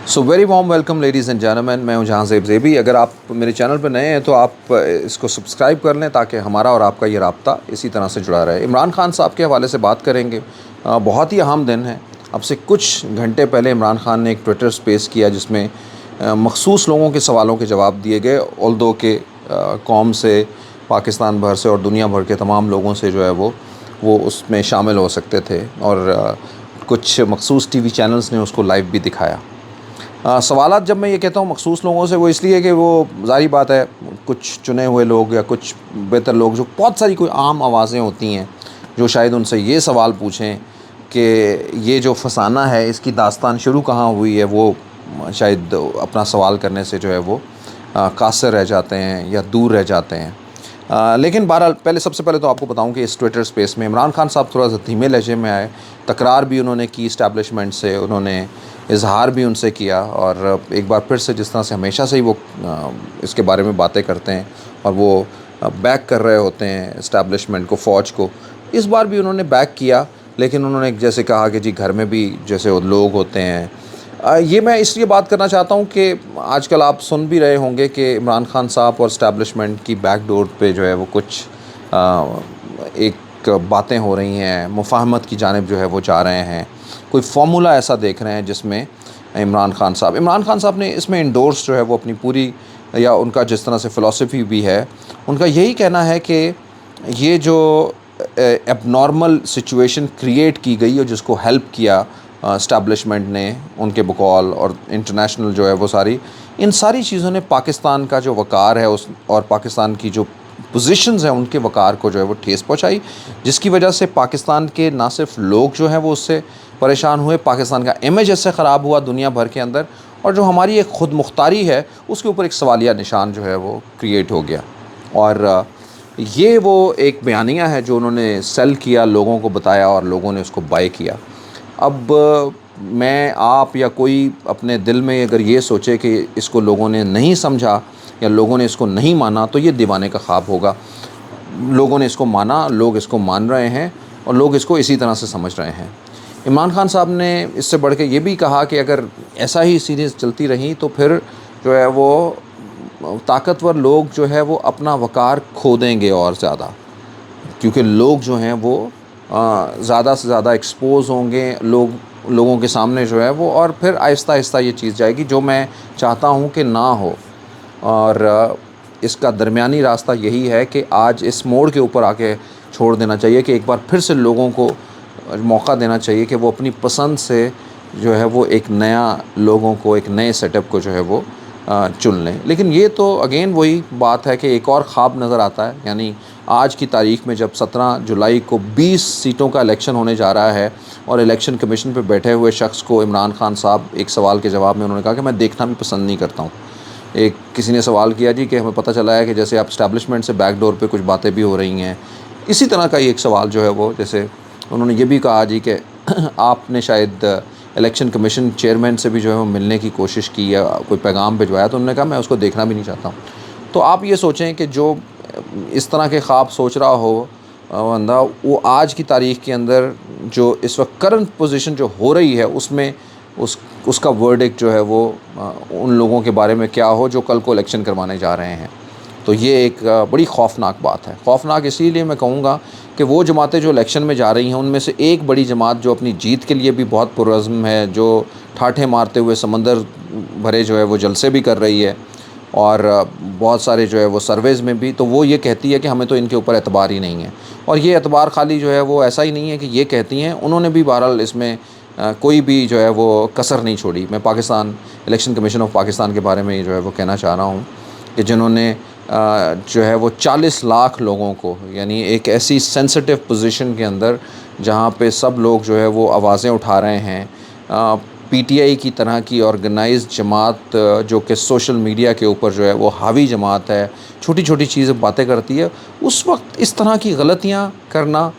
So very warm welcome ladies and gentlemen, میں ہوں جہاں زیب زیبی۔ اگر آپ میرے چینل پہ نئے ہیں تو آپ اس کو سبسکرائب کر لیں تاکہ ہمارا اور آپ کا یہ رابطہ اسی طرح سے جڑا رہے۔ عمران خان صاحب کے حوالے سے بات کریں گے۔ بہت ہی اہم دن ہے۔ اب سے کچھ گھنٹے پہلے عمران خان نے ایک ٹویٹر سپیس کیا جس میں مخصوص لوگوں کے سوالوں کے جواب دیے گئے، اولدو کہ قوم سے، پاکستان بھر سے اور دنیا بھر کے تمام لوگوں سے جو ہے وہ اس میں شامل ہو سکتے تھے، اور کچھ مخصوص ٹی وی چینلز نے اس کو لائیو بھی دکھایا۔ سوالات جب میں یہ کہتا ہوں مخصوص لوگوں سے، وہ اس لیے کہ وہ ظاہری بات ہے کچھ چنے ہوئے لوگ یا کچھ بہتر لوگ، جو بہت ساری کوئی عام آوازیں ہوتی ہیں جو شاید ان سے یہ سوال پوچھیں کہ یہ جو فسانہ ہے اس کی داستان شروع کہاں ہوئی ہے، وہ شاید اپنا سوال کرنے سے جو ہے وہ قاصر رہ جاتے ہیں یا دور رہ جاتے ہیں۔ لیکن بہرحال سب سے پہلے تو آپ کو بتاؤں کہ اس ٹویٹر سپیس میں عمران خان صاحب تھوڑا سا دھیمے لہجے میں آئے، تکرار بھی انہوں نے کی اسٹیبلشمنٹ سے، انہوں نے اظہار بھی ان سے کیا، اور ایک بار پھر سے جس طرح سے ہمیشہ سے ہی وہ اس کے بارے میں باتیں کرتے ہیں اور وہ بیک کر رہے ہوتے ہیں اسٹیبلشمنٹ کو، فوج کو، اس بار بھی انہوں نے بیک کیا، لیکن انہوں نے جیسے کہا کہ جی گھر میں بھی جیسے وہ لوگ ہوتے ہیں۔ یہ میں اس لیے بات کرنا چاہتا ہوں کہ آج کل آپ سن بھی رہے ہوں گے کہ عمران خان صاحب اور اسٹیبلشمنٹ کی بیک ڈور پہ جو ہے وہ کچھ ایک باتیں ہو رہی ہیں، مفاہمت کی جانب جو ہے وہ جا رہے ہیں، کوئی فارمولا ایسا دیکھ رہے ہیں جس میں عمران خان صاحب نے اس میں انڈورس جو ہے وہ اپنی پوری، یا ان کا جس طرح سے فلسفی بھی ہے، ان کا یہی کہنا ہے کہ یہ جو ایب نارمل سچویشن کریٹ کی گئی اور جس کو ہیلپ کیا اسٹیبلشمنٹ نے ان کے بقول، اور انٹرنیشنل جو ہے وہ ان ساری چیزوں نے پاکستان کا جو وقار ہے اور پاکستان کی جو پوزیشنز ہیں ان کے وقار کو جو ہے وہ ٹھیس پہنچائی، جس کی وجہ سے پاکستان کے نہ صرف لوگ جو ہیں وہ اس سے پریشان ہوئے، پاکستان کا امیج اس سے خراب ہوا دنیا بھر کے اندر، اور جو ہماری ایک خود مختاری ہے اس کے اوپر ایک سوالیہ نشان جو ہے وہ کریٹ ہو گیا۔ اور یہ وہ ایک بیانیہ ہے جو انہوں نے سیل کیا، لوگوں کو بتایا، اور لوگوں نے اس کو بائی کیا۔ اب میں، آپ یا کوئی اپنے دل میں اگر یہ سوچے کہ اس کو لوگوں نے نہیں سمجھا یا لوگوں نے اس کو نہیں مانا، تو یہ دیوانے کا خواب ہوگا۔ لوگوں نے اس کو مانا، لوگ اس کو مان رہے ہیں، اور لوگ اس کو اسی طرح سے سمجھ رہے ہیں۔ عمران خان صاحب نے اس سے بڑھ کے یہ بھی کہا کہ اگر ایسا ہی سیریز چلتی رہی تو پھر جو ہے وہ طاقتور لوگ جو ہے وہ اپنا وقار کھو دیں گے اور زیادہ، کیونکہ لوگ جو ہیں وہ زیادہ سے زیادہ ایکسپوز ہوں گے لوگوں کے سامنے جو ہے وہ، اور پھر آہستہ آہستہ یہ چیز جائے گی جو میں چاہتا ہوں کہ نہ ہو۔ اور اس کا درمیانی راستہ یہی ہے کہ آج اس موڑ کے اوپر آ کے چھوڑ دینا چاہیے کہ ایک بار پھر سے لوگوں کو موقع دینا چاہیے کہ وہ اپنی پسند سے جو ہے وہ ایک نیا لوگوں کو، ایک نئے سیٹ اپ کو جو ہے وہ چن لیں۔ لیکن یہ تو اگین وہی بات ہے کہ ایک اور خواب نظر آتا ہے، یعنی آج کی تاریخ میں جب 17 جولائی کو 20 سیٹوں کا الیکشن ہونے جا رہا ہے، اور الیکشن کمیشن پہ بیٹھے ہوئے شخص کو عمران خان صاحب ایک سوال کے جواب میں انہوں نے کہا کہ میں دیکھنا بھی پسند نہیں کرتا ہوں۔ کسی نے سوال کیا جی کہ ہمیں پتہ چلا ہے کہ جیسے آپ اسٹیبلشمنٹ سے بیک ڈور پہ کچھ باتیں بھی ہو رہی ہیں، اسی طرح کا یہ ایک سوال جو ہے وہ، جیسے انہوں نے یہ بھی کہا جی کہ آپ نے شاید الیکشن کمیشن چیئرمین سے بھی جو ہے وہ ملنے کی کوشش کی یا کوئی پیغام بھجوایا، تو انہوں نے کہا میں اس کو دیکھنا بھی نہیں چاہتا ہوں۔ تو آپ یہ سوچیں کہ جو اس طرح کے خواب سوچ رہا ہو بندہ، وہ آج کی تاریخ کے اندر جو اس وقت کرنٹ پوزیشن جو ہو رہی ہے اس میں اس کا ورڈکٹ جو ہے وہ ان لوگوں کے بارے میں کیا ہو جو کل کو الیکشن کروانے جا رہے ہیں۔ تو یہ ایک بڑی خوفناک بات ہے۔ خوفناک اسی لیے میں کہوں گا کہ وہ جماعتیں جو الیکشن میں جا رہی ہیں ان میں سے ایک بڑی جماعت جو اپنی جیت کے لیے بھی بہت پرعزم ہے، جو ٹھاٹھے مارتے ہوئے سمندر بھرے جو ہے وہ جلسے بھی کر رہی ہے، اور بہت سارے جو ہے وہ سرویز میں بھی، تو وہ یہ کہتی ہے کہ ہمیں تو ان کے اوپر اعتبار ہی نہیں ہے۔ اور یہ اعتبار خالی جو ہے وہ ایسا ہی نہیں ہے کہ یہ کہتی ہیں، انہوں نے بھی بہرحال اس میں کوئی بھی جو ہے وہ کسر نہیں چھوڑی۔ میں Pakistan election commission of Pakistan کے بارے میں جو ہے وہ کہنا چاہ رہا ہوں کہ جنہوں نے جو ہے وہ 40 لاکھ لوگوں کو، یعنی ایک ایسی سینسٹیو پوزیشن کے اندر جہاں پہ سب لوگ جو ہے وہ آوازیں اٹھا رہے ہیں، پی ٹی آئی کی طرح کی آرگنائزڈ جماعت جو کہ سوشل میڈیا کے اوپر جو ہے وہ حاوی جماعت ہے، چھوٹی چھوٹی چیزیں باتیں کرتی ہے، اس وقت اس طرح کی غلطیاں کرنا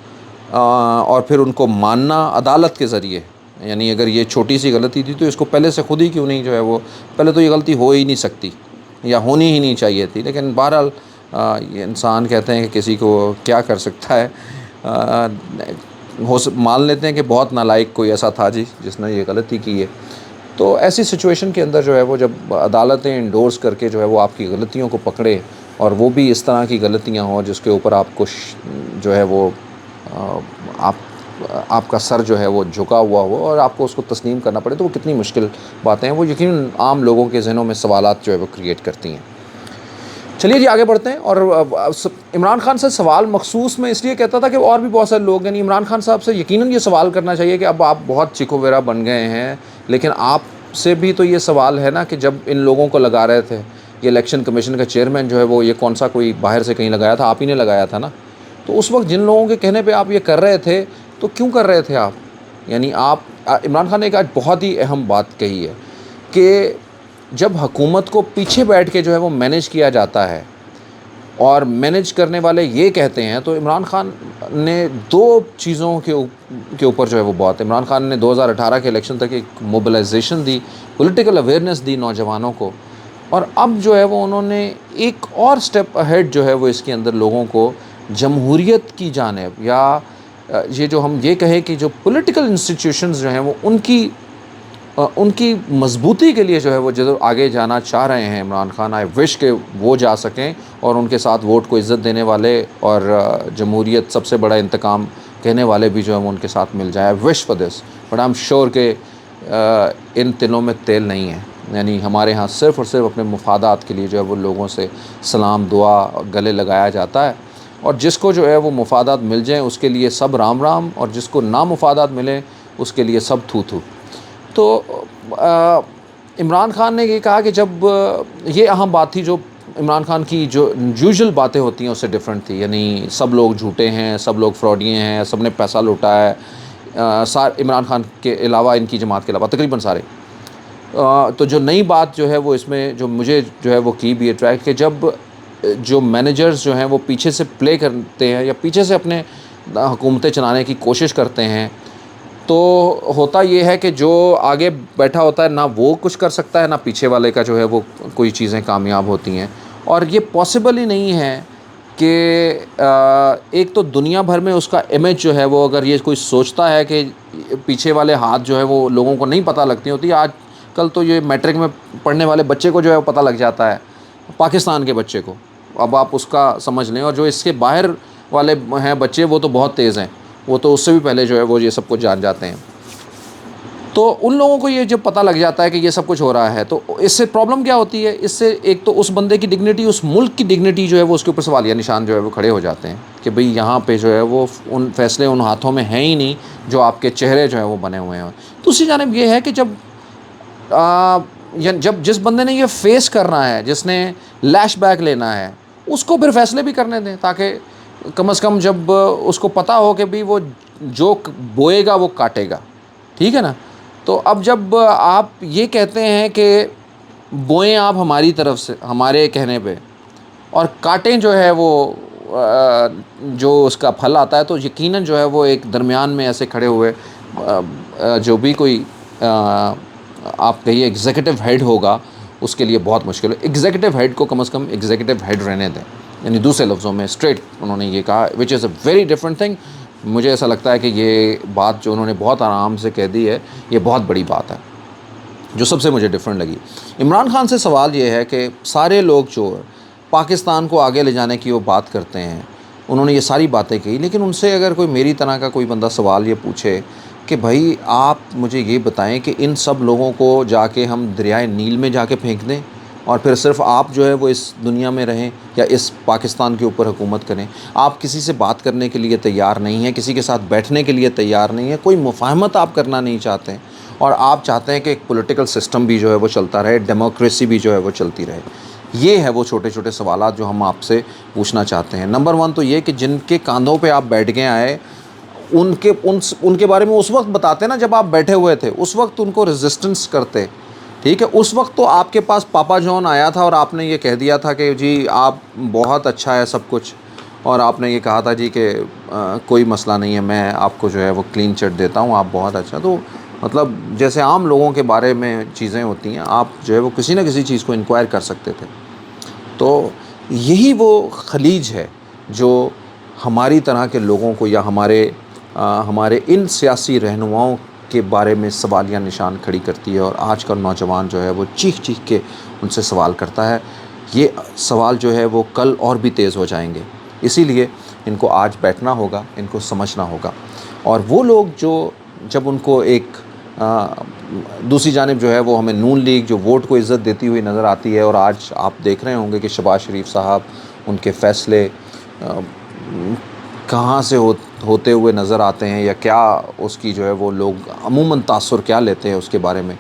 اور پھر ان کو ماننا عدالت کے ذریعے، یعنی اگر یہ چھوٹی سی غلطی تھی تو اس کو پہلے سے خود ہی کیوں نہیں جو ہے وہ، پہلے تو یہ غلطی ہو ہی نہیں سکتی یا ہونی ہی نہیں چاہیے تھی۔ لیکن بہرحال یہ انسان کہتے ہیں کہ کسی کو کیا کر سکتا ہے، مان لیتے ہیں کہ بہت نالائق کوئی ایسا تھا جی جس نے یہ غلطی کی ہے۔ تو ایسی سچویشن کے اندر جو ہے وہ جب عدالتیں انڈورس کر کے جو ہے وہ آپ کی غلطیوں کو پکڑے، اور وہ بھی اس طرح کی غلطیاں ہوں جس کے اوپر آپ کو جو ہے وہ آپ آپ کا سر جو ہے وہ جھکا ہوا ہو اور آپ کو اس کو تسلیم کرنا پڑے، تو وہ کتنی مشکل باتیں ہیں، وہ یقیناً عام لوگوں کے ذہنوں میں سوالات جو ہے وہ کریٹ کرتی ہیں۔ چلیے جی آگے بڑھتے ہیں۔ اور عمران خان سے سوال مخصوص میں اس لیے کہتا تھا کہ اور بھی بہت سارے لوگ، یعنی عمران خان صاحب سے یقیناً یہ سوال کرنا چاہیے کہ اب آپ بہت چکو ویرا بن گئے ہیں، لیکن آپ سے بھی تو یہ سوال ہے نا کہ جب ان لوگوں کو لگا رہے تھے، یہ الیکشن کمیشن کا چیئرمین جو ہے وہ یہ کون سا کوئی باہر سے کہیں لگایا تھا، آپ ہی نے لگایا تھا نا، تو اس وقت جن لوگوں کے کہنے پہ آپ یہ کر رہے تھے تو کیوں کر رہے تھے آپ؟ یعنی آپ عمران خان نے ایک آج بہت ہی اہم بات کہی ہے کہ جب حکومت کو پیچھے بیٹھ کے جو ہے وہ مینیج کیا جاتا ہے اور مینیج کرنے والے یہ کہتے ہیں، تو عمران خان نے دو چیزوں کے اوپر جو ہے وہ بہت، عمران خان نے 2018 کے الیکشن تک ایک موبلائزیشن دی، پولیٹیکل اویئرنیس دی نوجوانوں کو، اور اب جو ہے وہ انہوں نے ایک اور سٹیپ اہیڈ جو ہے وہ اس کے اندر لوگوں کو جمہوریت کی جانب، یا یہ جو ہم یہ کہیں کہ جو پولیٹیکل انسٹیٹیوشنز جو ہیں وہ ان کی مضبوطی کے لیے جو ہے وہ جو آگے جانا چاہ رہے ہیں عمران خان۔ آئی وش کہ وہ جا سکیں اور ان کے ساتھ ووٹ کو عزت دینے والے اور جمہوریت سب سے بڑا انتقام کہنے والے بھی جو ہیں وہ ان کے ساتھ مل جائیں۔ I wish for this, but I am sure کہ ان تلوں میں تیل نہیں ہے، یعنی ہمارے ہاں صرف اور صرف اپنے مفادات کے لیے جو ہے وہ لوگوں سے سلام دعا گلے لگایا جاتا ہے، اور جس کو جو ہے وہ مفادات مل جائیں اس کے لیے سب رام رام، اور جس کو نا مفادات ملیں اس کے لیے سب تھو تھو۔ تو عمران خان نے یہ کہا کہ جب یہ اہم بات تھی، جو عمران خان کی جو یوزول باتیں ہوتی ہیں اس سے ڈیفرنٹ تھی، یعنی سب لوگ جھوٹے ہیں، سب لوگ فراڈیے ہیں، سب نے پیسہ لوٹا ہے، عمران خان کے علاوہ، ان کی جماعت کے علاوہ تقریباً سارے۔ تو جو نئی بات جو ہے وہ اس میں جو مجھے جو ہے وہ کی بھی اٹریکٹ، کہ جب جو مینیجرز جو ہیں وہ پیچھے سے پلے کرتے ہیں یا پیچھے سے اپنے حکومتیں چلانے کی کوشش کرتے ہیں، تو ہوتا یہ ہے کہ جو آگے بیٹھا ہوتا ہے نہ وہ کچھ کر سکتا ہے، نہ پیچھے والے کا جو ہے وہ کوئی چیزیں کامیاب ہوتی ہیں، اور یہ پاسبل ہی نہیں ہے کہ ایک تو دنیا بھر میں اس کا امیج جو ہے وہ، اگر یہ کوئی سوچتا ہے کہ پیچھے والے ہاتھ جو ہے وہ لوگوں کو نہیں پتہ لگتی ہوتی، آج کل تو یہ میٹرک میں پڑھنے والے بچے کو جو ہے وہ پتہ لگ جاتا ہے، پاکستان کے بچے کو، اب آپ اس کا سمجھ لیں، اور جو اس کے باہر والے ہیں بچے وہ تو بہت تیز ہیں، وہ تو اس سے بھی پہلے جو ہے وہ یہ سب کچھ جان جاتے ہیں۔ تو ان لوگوں کو یہ جب پتہ لگ جاتا ہے کہ یہ سب کچھ ہو رہا ہے، تو اس سے پرابلم کیا ہوتی ہے، اس سے ایک تو اس بندے کی ڈگنیٹی، اس ملک کی ڈگنیٹی جو ہے وہ اس کے اوپر سوالیہ نشان جو ہے وہ کھڑے ہو جاتے ہیں کہ بھئی یہاں پہ جو ہے وہ ان فیصلے ان ہاتھوں میں ہیں ہی نہیں جو آپ کے چہرے جو ہیں وہ بنے ہوئے ہیں۔ دوسری جانب یہ ہے کہ جب جس بندے نے یہ فیس کرنا ہے، جس نے لیش بیک لینا ہے، اس کو پھر فیصلے بھی کرنے دیں، تاکہ کم از کم جب اس کو پتہ ہو کہ بھی وہ جو بوئے گا وہ کاٹے گا، ٹھیک ہے نا۔ تو اب جب آپ یہ کہتے ہیں کہ بوئیں آپ ہماری طرف سے، ہمارے کہنے پہ، اور کاٹیں جو ہے وہ جو اس کا پھل آتا ہے، تو یقیناً جو ہے وہ ایک درمیان میں ایسے کھڑے ہوئے جو بھی کوئی آپ کہیے ایگزیکٹو ہیڈ ہوگا، اس کے لیے بہت مشکل ہے۔ ایگزیکٹو ہیڈ کو کم از کم ایگزیکٹو ہیڈ رہنے دیں، یعنی دوسرے لفظوں میں اسٹریٹ انہوں نے یہ کہا، وچ از اے ویری ڈفرینٹ تھنگ۔ مجھے ایسا لگتا ہے کہ یہ بات جو انہوں نے بہت آرام سے کہہ دی ہے، یہ بہت بڑی بات ہے، جو سب سے مجھے ڈفرینٹ لگی۔ عمران خان سے سوال یہ ہے کہ سارے لوگ جو پاکستان کو آگے لے جانے کی وہ بات کرتے ہیں، انہوں نے یہ ساری باتیں کہی، لیکن ان سے اگر کوئی میری طرح کا کوئی بندہ سوال یہ پوچھے کہ بھائی آپ مجھے یہ بتائیں کہ ان سب لوگوں کو جا کے ہم دریائے نیل میں جا کے پھینک دیں اور پھر صرف آپ جو ہے وہ اس دنیا میں رہیں یا اس پاکستان کے اوپر حکومت کریں، آپ کسی سے بات کرنے کے لیے تیار نہیں ہیں، کسی کے ساتھ بیٹھنے کے لیے تیار نہیں ہیں، کوئی مفاہمت آپ کرنا نہیں چاہتے ہیں، اور آپ چاہتے ہیں کہ ایک پولیٹیکل سسٹم بھی جو ہے وہ چلتا رہے، ڈیموکریسی بھی جو ہے وہ چلتی رہے۔ یہ ہے وہ چھوٹے چھوٹے سوالات جو ہم آپ سے پوچھنا چاہتے ہیں۔ نمبر 1 تو یہ کہ جن کے کاندھوں پہ آپ بیٹھ گئے آئے، ان کے بارے میں اس وقت بتاتے نا جب آپ بیٹھے ہوئے تھے، اس وقت ان کو ریزسٹنس کرتے، ٹھیک ہے۔ اس وقت تو آپ کے پاس پاپا جون آیا تھا اور آپ نے یہ کہہ دیا تھا کہ جی آپ بہت اچھا ہے سب کچھ، اور آپ نے یہ کہا تھا جی کہ کوئی مسئلہ نہیں ہے، میں آپ کو جو ہے وہ کلین چٹ دیتا ہوں، آپ بہت اچھا۔ تو مطلب جیسے عام لوگوں کے بارے میں چیزیں ہوتی ہیں، آپ جو ہے وہ کسی نہ کسی چیز کو انکوائر کر سکتے تھے۔ تو یہی وہ خلیج ہے جو ہماری طرح کے لوگوں کو، یا ہمارے ان سیاسی رہنماؤں کے بارے میں سوالیہ نشان کھڑی کرتی ہے، اور آج کا نوجوان جو ہے وہ چیخ چیخ کے ان سے سوال کرتا ہے. یہ سوال جو ہے وہ کل اور بھی تیز ہو جائیں گے. اسی لیے ان کو آج بیٹھنا ہوگا، ان کو سمجھنا ہوگا. اور وہ لوگ جو جب ان کو ایک دوسری جانب جو ہے وہ ہمیں نون لیگ جو ووٹ کو عزت دیتی ہوئی نظر آتی ہے، اور آج آپ دیکھ رہے ہوں گے کہ شہباز شریف صاحب ان کے فیصلے کہاں سے ہوتے ہوئے نظر آتے ہیں، یا کیا اس کی جو ہے وہ لوگ عموماً تاثر کیا لیتے ہیں اس کے بارے میں،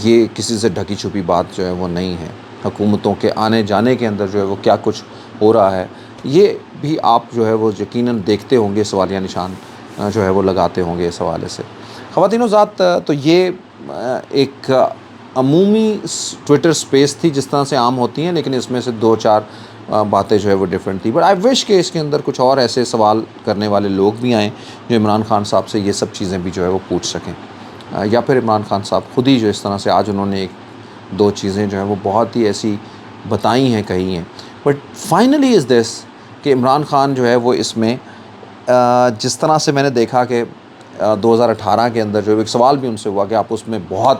یہ کسی سے ڈھکی چھپی بات جو ہے وہ نہیں ہے. حکومتوں کے آنے جانے کے اندر جو ہے وہ کیا کچھ ہو رہا ہے، یہ بھی آپ جو ہے وہ یقیناً دیکھتے ہوں گے، سوالیہ نشان جو ہے وہ لگاتے ہوں گے اس حوالے سے. خواتین و حضرات، تو یہ ایک عمومی ٹویٹر سپیس تھی جس طرح سے عام ہوتی ہیں، لیکن اس میں سے 2-4 باتیں جو ہے وہ ڈیفرنٹ تھی. بٹ آئی وش کہ اس کے اندر کچھ اور ایسے سوال کرنے والے لوگ بھی آئیں جو عمران خان صاحب سے یہ سب چیزیں بھی جو ہے وہ پوچھ سکیں، یا پھر عمران خان صاحب خود ہی جو اس طرح سے آج انہوں نے 1-2 چیزیں جو ہیں وہ بہت ہی ایسی بتائی ہیں، کہی ہیں. بٹ فائنلی از دس کہ عمران خان جو ہے وہ اس میں جس طرح سے میں نے دیکھا کہ 2018 کے اندر جو ایک سوال بھی ان سے ہوا کہ آپ اس میں بہت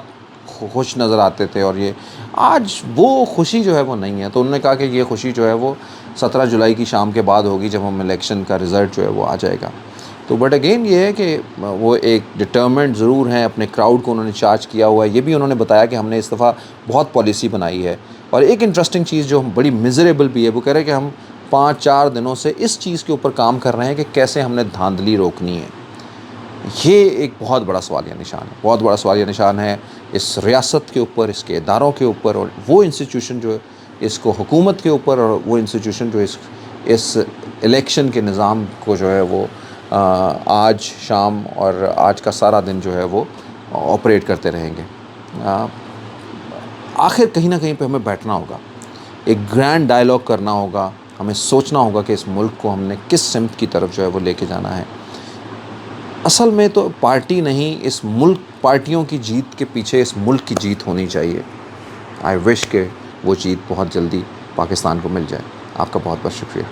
خوش نظر آتے تھے، اور یہ آج وہ خوشی جو ہے وہ نہیں ہے. تو انہوں نے کہا کہ یہ خوشی جو ہے وہ 17 جولائی کی شام کے بعد ہوگی، جب ہم الیکشن کا رزلٹ جو ہے وہ آ جائے گا. تو بٹ اگین یہ ہے کہ وہ ایک ڈٹرمنٹ ضرور ہیں، اپنے کراؤڈ کو انہوں نے چارج کیا ہوا ہے. یہ بھی انہوں نے بتایا کہ ہم نے اس دفعہ بہت پالیسی بنائی ہے. اور ایک انٹرسٹنگ چیز جو بڑی میزریبل بھی ہے، وہ کہہ رہے ہیں کہ ہم 5-4 دنوں سے اس چیز کے اوپر کام کر رہے ہیں کہ کیسے ہم نے دھاندلی روکنی ہے. یہ ایک بہت بڑا سوالیہ نشان ہے، بہت بڑا سوالیہ نشان ہے اس ریاست کے اوپر، اس کے اداروں کے اوپر، اور وہ انسٹیٹیوشن جو اس کو حکومت کے اوپر، اور وہ انسٹیٹیوشن جو اس الیکشن کے نظام کو جو ہے وہ آج شام اور آج کا سارا دن جو ہے وہ آپریٹ کرتے رہیں گے. آخر کہیں نہ کہیں پہ ہمیں بیٹھنا ہوگا، ایک گرینڈ ڈائلاگ کرنا ہوگا، ہمیں سوچنا ہوگا کہ اس ملک کو ہم نے کس سمت کی طرف جو ہے وہ لے کے جانا ہے. اصل میں تو پارٹی نہیں، اس ملک، پارٹیوں کی جیت کے پیچھے اس ملک کی جیت ہونی چاہیے. آئی وش کہ وہ جیت بہت جلدی پاکستان کو مل جائے. آپ کا بہت بہت شکریہ.